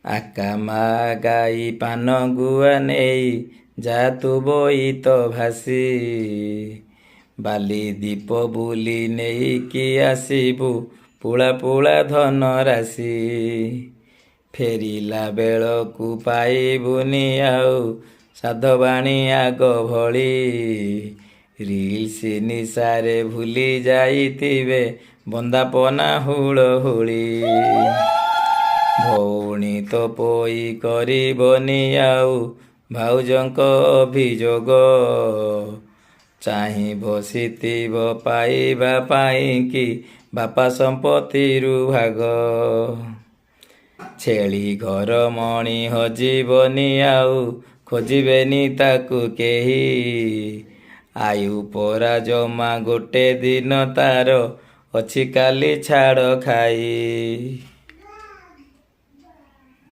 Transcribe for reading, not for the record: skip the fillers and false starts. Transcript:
ଆକା ମା ଗାଈ ପାନ ଗୁଆ ନେଇ ଯା ତୁ ବୋଇତ ଭାସି ବାଲି ଦୀପ ବୁଲି ନେଇକି ଆସିବୁ ପୁଳା ପୁଳା ଧନ ରାଶି ଫେରିଲା ବେଳକୁ ପାଇବୁନି ଆଉ ସାଧବାଣୀ ଆଗ ଭଳି ରିଲ୍ସ ନିଶାରେ ଭୁଲି ଯାଇଥିବେ ବନ୍ଦାପନା ହୁଳହୁଳି ଭଉଣୀ ତ ପୋଇ କରିବନି ଆଉ ଭାଉଜଙ୍କ ଅଭିଯୋଗ ଚାହିଁ ବସିଥିବ ପାଇବା ପାଇଁକି ବାପା ସମ୍ପତ୍ତିରୁ ଭାଗ ଛେଳି ଘର ମଣି ହଜିବନି ଆଉ ଖୋଜିବେନି ତାକୁ କେହି ଆୟୁ ପରା ଜମା ଗୋଟେ ଦିନ ତାର ଅଛି କାଲି ଛାଡ଼ ଖାଇ।